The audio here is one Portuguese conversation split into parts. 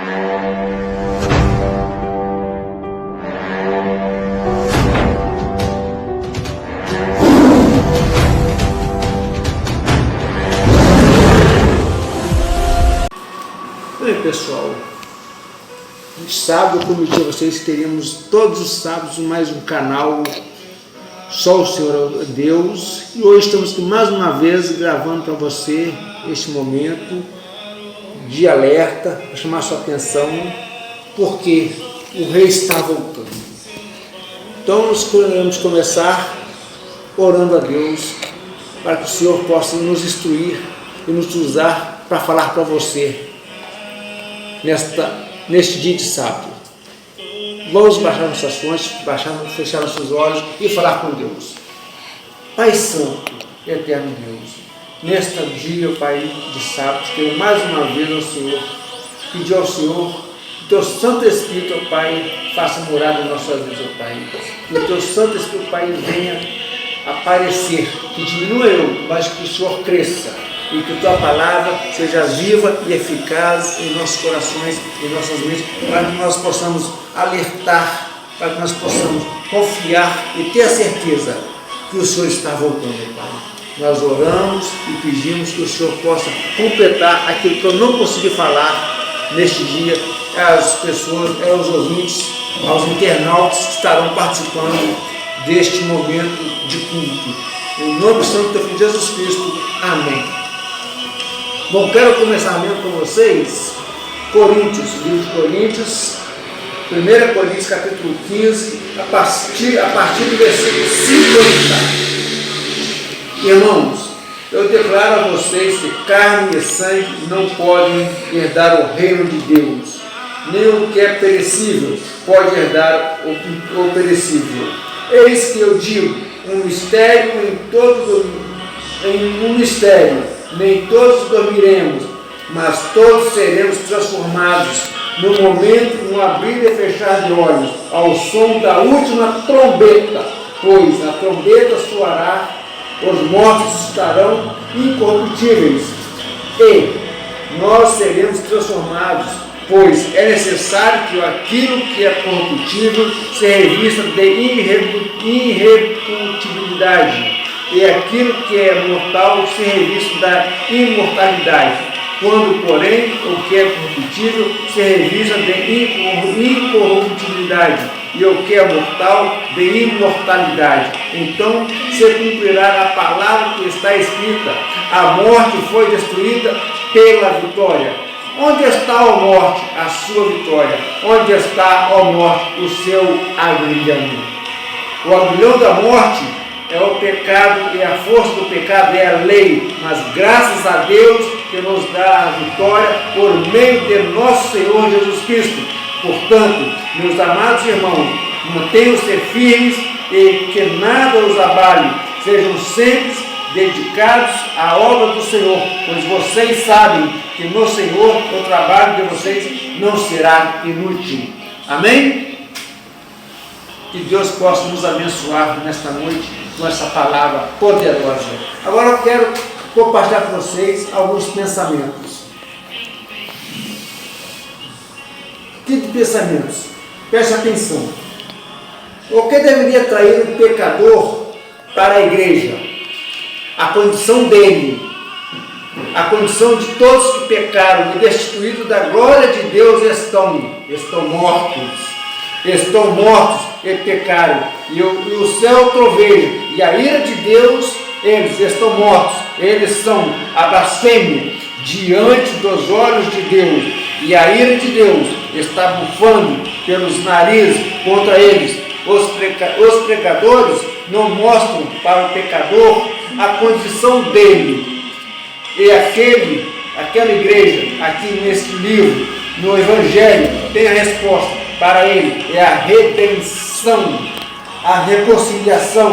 Oi pessoal, no sábado eu prometi a vocês que teríamos todos os sábados mais um canal Só o Senhor é Deus, e hoje estamos aqui mais uma vez gravando para você este momento de alerta, para chamar a sua atenção, porque o rei está voltando. Então nós queremos começar orando a Deus para que o Senhor possa nos instruir e nos usar para falar para você neste dia de sábado. Vamos baixar nossas fontes, fechar nossos olhos e falar com Deus. Pai Santo, Eterno Deus, neste dia, Pai, de sábado, quero mais uma vez ao Senhor, pedir ao Senhor que o Teu Santo Espírito, ó Pai, faça morada em nossas vidas, ó Pai. Que o Teu Santo Espírito, Pai, venha aparecer, que diminua eu, mas que o Senhor cresça. E que Tua palavra seja viva e eficaz em nossos corações, em nossas mentes, para que nós possamos alertar, para que nós possamos confiar e ter a certeza que o Senhor está voltando, Pai. Nós oramos e pedimos que o Senhor possa completar aquilo que eu não consegui falar neste dia, às pessoas, aos ouvintes, aos internautas que estarão participando deste momento de culto. Em nome do Santo Teu Filho Jesus Cristo. Amém. Bom, quero começar lendo com vocês Coríntios, livro de Coríntios, 1 Coríntios capítulo 15, a partir do versículo 50. Irmãos, eu declaro a vocês que carne e sangue não podem herdar o reino de Deus, nem o que é perecível pode herdar o perecível. Eis que eu digo, um mistério, nem todos dormiremos, mas todos seremos transformados no momento, no abrir e fechar de olhos, ao som da última trombeta, pois a trombeta soará, os mortos estarão incorruptíveis, e nós seremos transformados, pois é necessário que aquilo que é corruptível se revista de irreputibilidade, e aquilo que é mortal se revista da imortalidade. Quando, porém, o que é corruptível se revista de incorruptibilidade, e o que é mortal de imortalidade. Então se cumprirá a palavra que está escrita: a morte foi destruída pela vitória. Onde está, ó morte, a sua vitória? Onde está, ó morte, o seu aguilhão? O aguilhão da morte é o pecado, e a força do pecado é a lei, mas graças a Deus que nos dá a vitória por meio de nosso Senhor Jesus Cristo. Portanto, meus amados irmãos, mantenham-se firmes e que nada os abale, sejam sempre dedicados à obra do Senhor, pois vocês sabem que no Senhor o trabalho de vocês não será inútil. Amém? Que Deus possa nos abençoar nesta noite com essa palavra poderosa. Agora eu quero compartilhar com vocês alguns pensamentos. Que pensamentos? Preste atenção. O que deveria atrair um pecador para a igreja? A condição dele, a condição de todos que pecaram e destituídos da glória de Deus estão mortos. Estão mortos e pecaram, e o céu troveja, e a ira de Deus, eles estão mortos, eles são a blasfêmia diante dos olhos de Deus, e a ira de Deus está bufando pelos narizes contra eles. Os pregadores não mostram para o pecador a condição dele, e aquela igreja, aqui neste livro, no Evangelho, tem a resposta para ele: é a redenção, a reconciliação,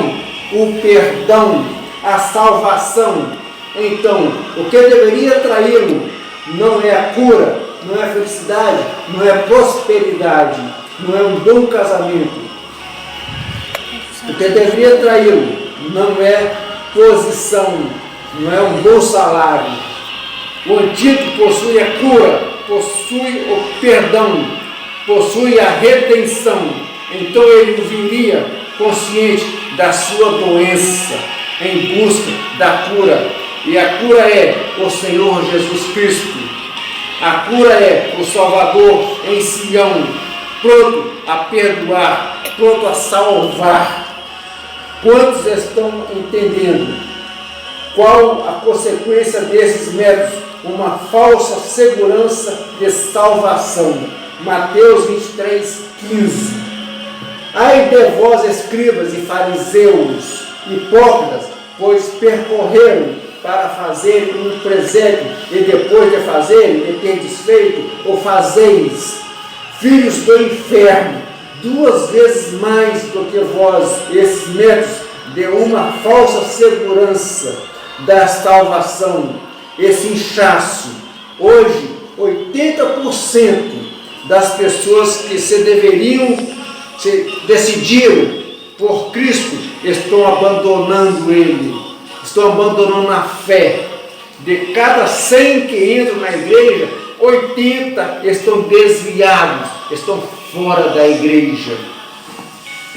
o perdão, a salvação. Então, o que deveria atraí-lo não é a cura, não é a felicidade, não é a prosperidade, não é um bom casamento. O que deveria atraí-lo não é posição, não é um bom salário. O antídoto possui a cura, possui o perdão, possui a redenção. Então ele viria consciente da sua doença, em busca da cura. E a cura é o Senhor Jesus Cristo. A cura é o Salvador em Sião, pronto a perdoar, pronto a salvar. Quantos estão entendendo qual a consequência desses métodos? Uma falsa segurança de salvação. Mateus 23, 15. Ai de vós, escribas e fariseus, hipócritas, pois percorreram para fazer um presépio, e depois de fazerem, e ter desfeito, ou fazeis, filhos do inferno, 2 vezes mais do que vós. Esses métodos de uma falsa segurança da salvação, esse inchaço. Hoje, 80% das pessoas que decidiram por Cristo estão abandonando Ele, estão abandonando a fé. De cada 100 que entram na igreja, 80 estão desviados, estão fora da igreja.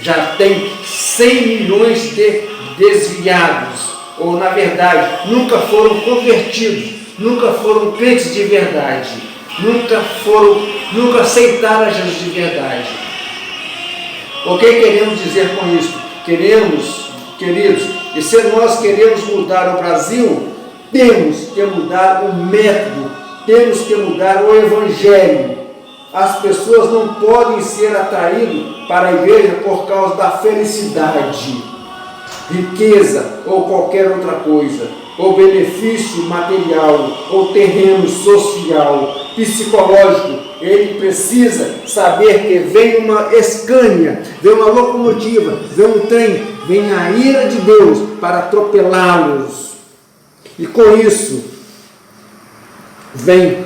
Já tem 100 milhões de desviados, ou na verdade, nunca foram convertidos, nunca foram crentes de verdade, nunca aceitaram a Jesus de verdade. O que queremos dizer com isso? Queremos, queridos, e se nós queremos mudar o Brasil, temos que mudar o método, temos que mudar o evangelho. As pessoas não podem ser atraídas para a igreja por causa da felicidade, riqueza ou qualquer outra coisa, ou benefício material, ou terreno social, psicológico. Ele precisa saber que vem uma Scania, vem uma locomotiva, vem um trem, vem a ira de Deus para atropelá-los. E com isso, vem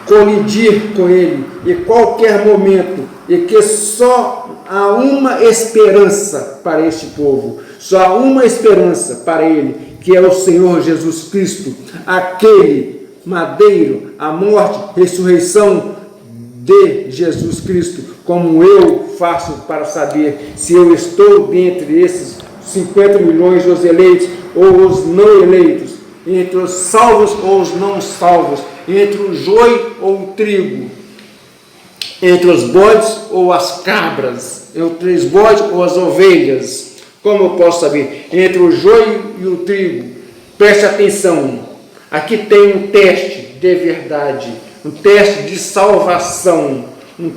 colidir com ele em qualquer momento, e que só há uma esperança para este povo, só há uma esperança para ele, que é o Senhor Jesus Cristo, aquele madeiro, a morte, ressurreição de Jesus Cristo. Como eu faço para saber se eu estou dentre esses 50 milhões dos eleitos ou os não eleitos, entre os salvos ou os não salvos, entre o joio ou o trigo, entre os bodes ou as cabras, entre os bodes ou as ovelhas? Como eu posso saber? Entre o joio e o trigo. Preste atenção, aqui tem um teste de verdade, um teste de salvação, um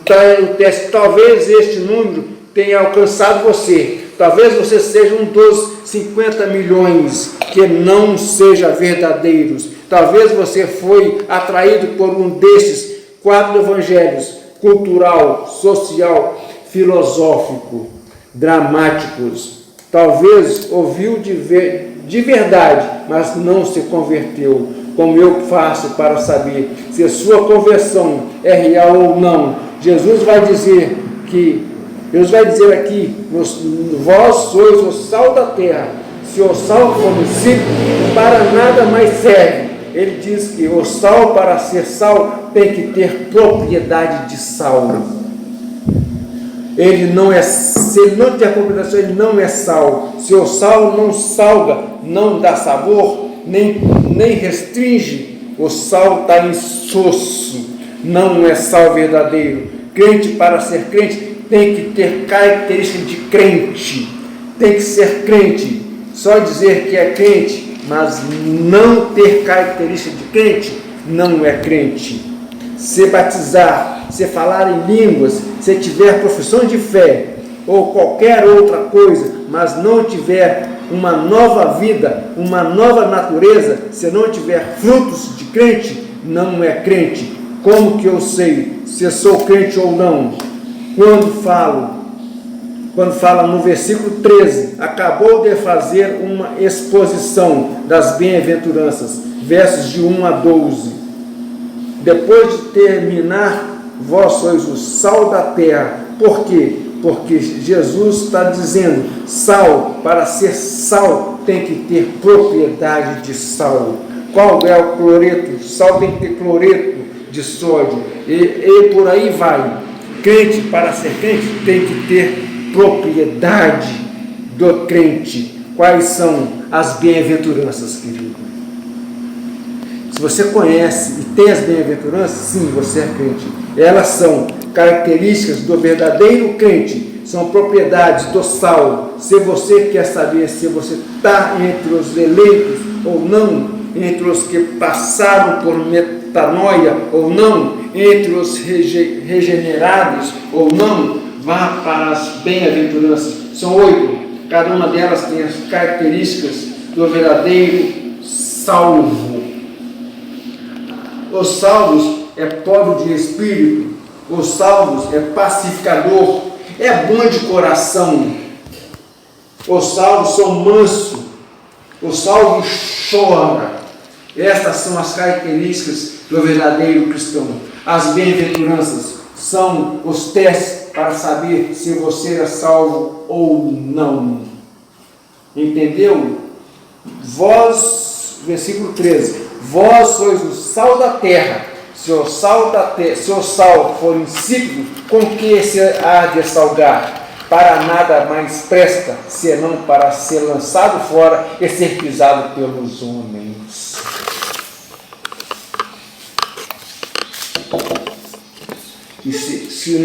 teste. Talvez este número tenha alcançado você, talvez você seja um dos 50 milhões que não sejam verdadeiros, talvez você foi atraído por um desses 4 evangelhos, cultural, social, filosófico, dramáticos. Talvez ouviu de verdade, mas não se converteu. Como eu faço para saber se a sua conversão é real ou não? Jesus vai dizer aqui, vós sois o sal da terra. Se o sal for insípido, para nada mais serve. Ele diz que o sal, para ser sal, tem que ter propriedade de sal. Ele não é, se ele não tiver propriedade, ele não é sal. Se o sal não salga, não dá sabor, nem restringe, o sal está insosso, não é sal verdadeiro. Crente, para ser crente, tem que ter característica de crente, tem que ser crente. Só dizer que é crente, mas não ter característica de crente, não é crente. Se batizar, se falar em línguas, se tiver profissão de fé ou qualquer outra coisa, mas não tiver uma nova vida, uma nova natureza, se não tiver frutos de crente, não é crente. Como que eu sei se eu sou crente ou não? Quando fala no versículo 13, acabou de fazer uma exposição das bem-aventuranças, versos de 1 a 12. Depois de terminar, vós sois o sal da terra. Por quê? Porque Jesus está dizendo, sal, para ser sal, tem que ter propriedade de sal. Qual é o cloreto? Sal tem que ter cloreto. de sódio, e por aí vai. Crente, para ser crente, tem que ter propriedade do crente. Quais são as bem-aventuranças, querido? Se você conhece e tem as bem-aventuranças, sim, você é crente. Elas são características do verdadeiro crente, são propriedades do salvo. Se você quer saber se você está entre os eleitos ou não, entre os que passaram por metanoia ou não, entre os regenerados ou não, vá para as bem-aventuranças. São 8. Cada uma delas tem as características do verdadeiro salvo. Os salvos é pobre de espírito, os salvos é pacificador, é bom de coração, os salvos são mansos, o salvo chora. Estas são as características do verdadeiro cristão. As bem-aventuranças são os testes para saber se você é salvo ou não. Entendeu? Vós, versículo 13, vós sois o sal da terra. Se o sal for insípido, com que se há de salgar? Para nada mais presta, senão para ser lançado fora e ser pisado pelos homens. E se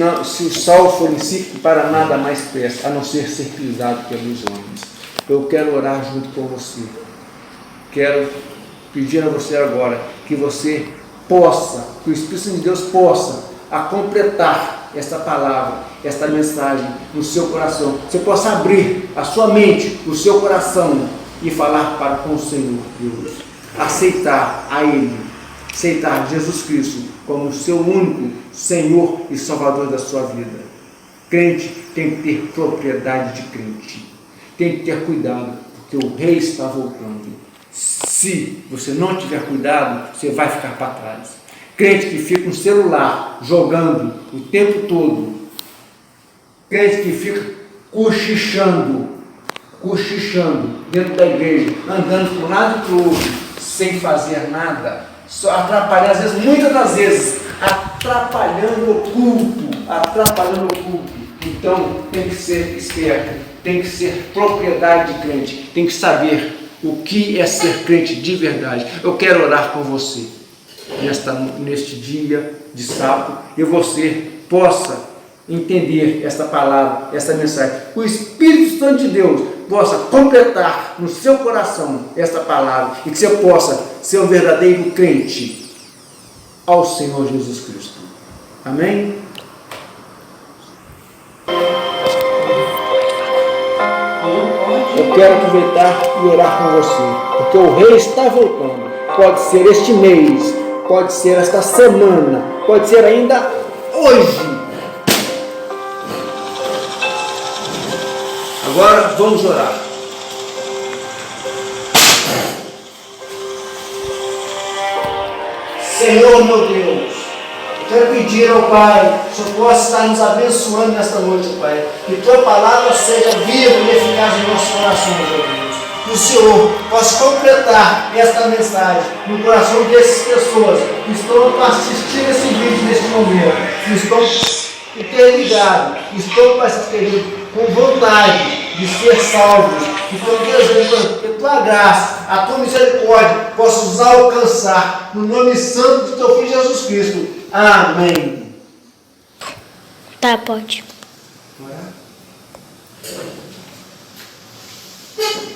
o sal for insípido, para nada mais presta, a não ser pisado pelos homens. Eu quero orar junto com você. Quero pedir a você agora que você possa, que o Espírito de Deus possa a completar esta palavra, esta mensagem no seu coração. Você possa abrir a sua mente, o seu coração e falar para com o Senhor Deus. Aceitar a Ele, aceitar Jesus Cristo como o seu único Senhor e Salvador da sua vida. Crente tem que ter propriedade de crente. Tem que ter cuidado, porque o Rei está voltando. Se você não tiver cuidado, você vai ficar para trás. Crente que fica no celular, jogando o tempo todo. Crente que fica cochichando dentro da igreja, andando para um lado e para o outro, sem fazer nada. Só atrapalhando, às vezes, muitas das vezes, atrapalhando o culto. Então, tem que ser esperto, tem que ser propriedade de crente, tem que saber o que é ser crente de verdade. Eu quero orar com você neste dia de sábado, e você possa entender esta palavra, esta mensagem. O Espírito Santo de Deus possa completar no seu coração esta palavra, e que você possa ser um verdadeiro crente ao Senhor Jesus Cristo. Amém? Eu quero aproveitar e orar com você, porque o Rei está voltando. Pode ser este mês, pode ser esta semana, pode ser ainda hoje. Agora vamos orar. Senhor meu Deus, quero pedir ao Pai, que o Senhor possa estar nos abençoando nesta noite, Pai. Que Tua palavra seja viva e eficaz em nossos corações, meu Deus. Que o Senhor possa completar esta mensagem no coração dessas pessoas que estão assistindo esse vídeo neste momento, que estão interligados, que estão, Pai querido, com vontade de ser salvos, que estão desejando que Tua graça, a Tua misericórdia possa os alcançar, no nome santo do Teu Filho Jesus Cristo. Amém. Tá, pode.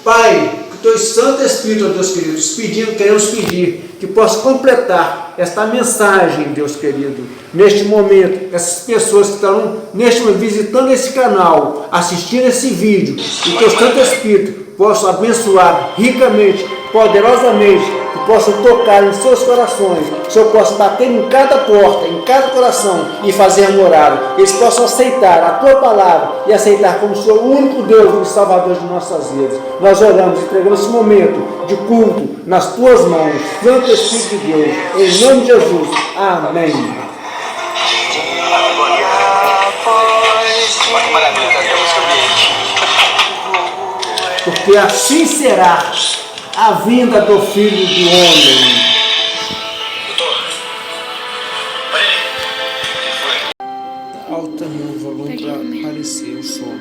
Pai, que o Teu Santo Espírito, ó Deus querido, queremos pedir que possa completar esta mensagem, Deus querido, neste momento, essas pessoas que estão neste momento visitando esse canal, assistindo esse vídeo, e que o Teu Santo Espírito possa abençoar ricamente, poderosamente, que possam tocar em seus corações, que o Senhor possa bater em cada porta, em cada coração e fazer morada. Eles possam aceitar a Tua palavra e aceitar como o Senhor, o único Deus e Salvador de nossas vidas. Nós oramos, entregamos esse momento de culto nas Tuas mãos, Santo Espírito de Deus, em nome de Jesus. Amém. Porque assim será a vinda do Filho do Homem. Alto também o volume pra aparecer o som.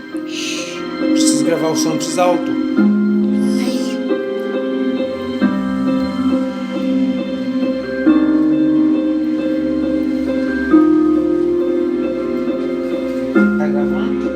Preciso gravar o som, precisa alto. Tá gravando?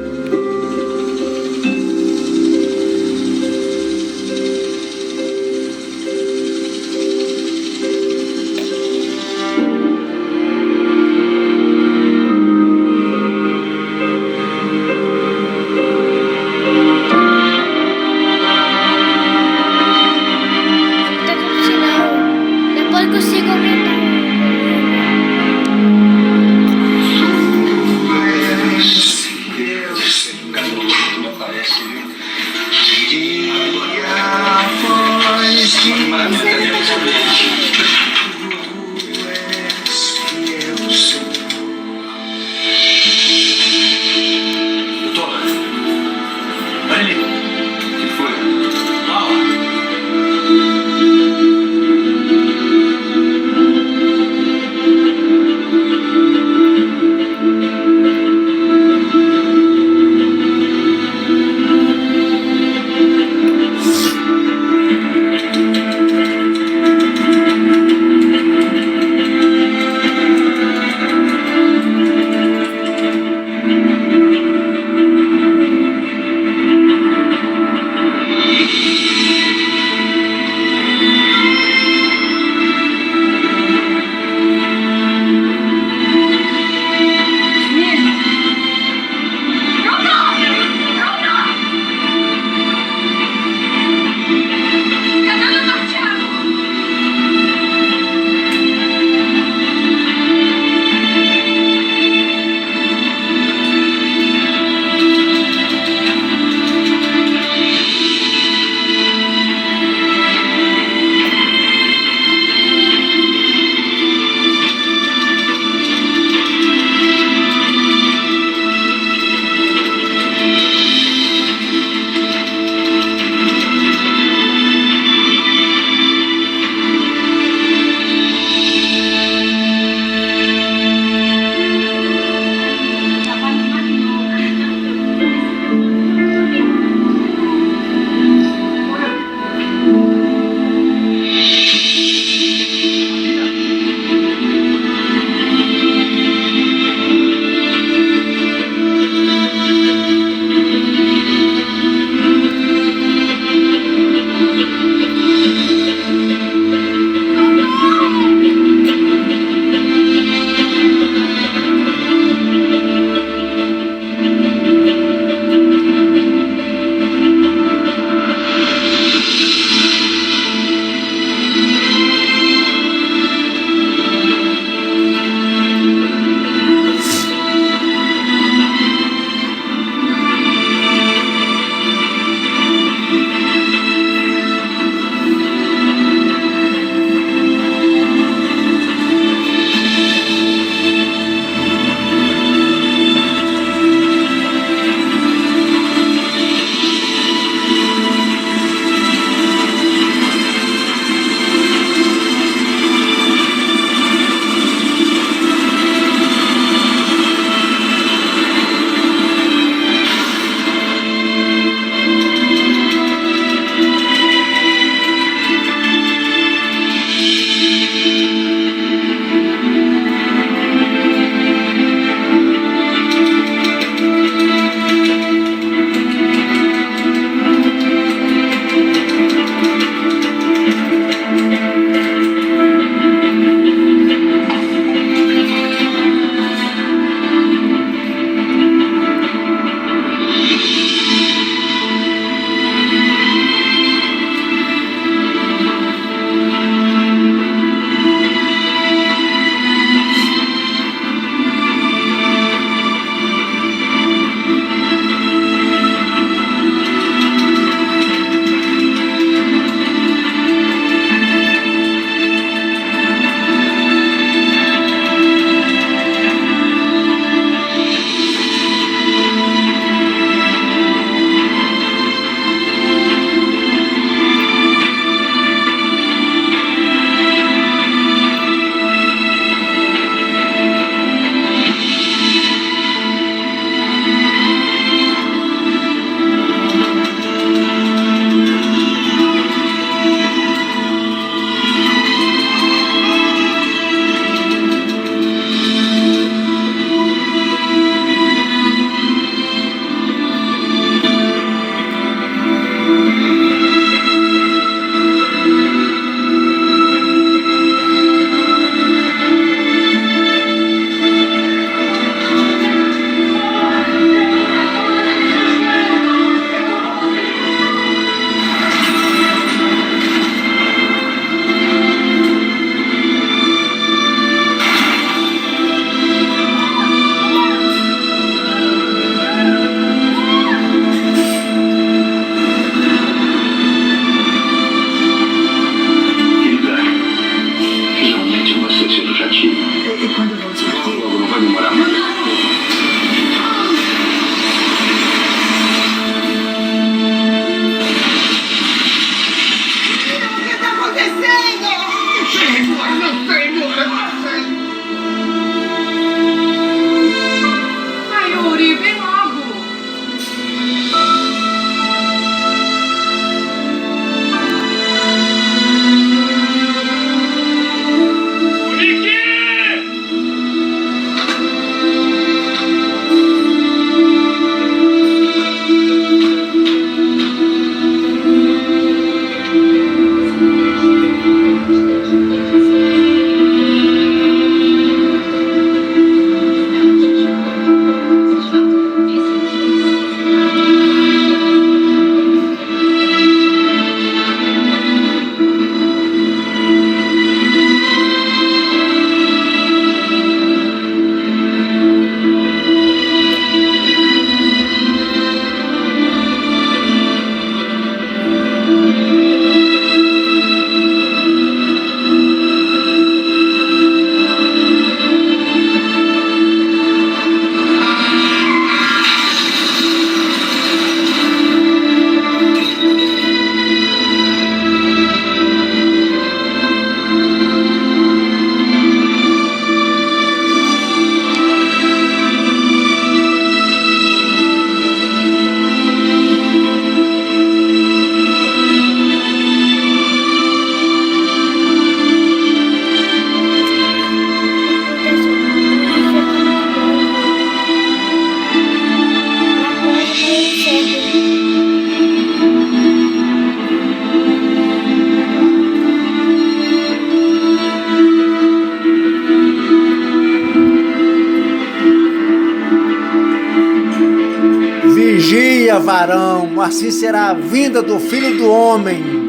varão, assim será a vinda do Filho do Homem.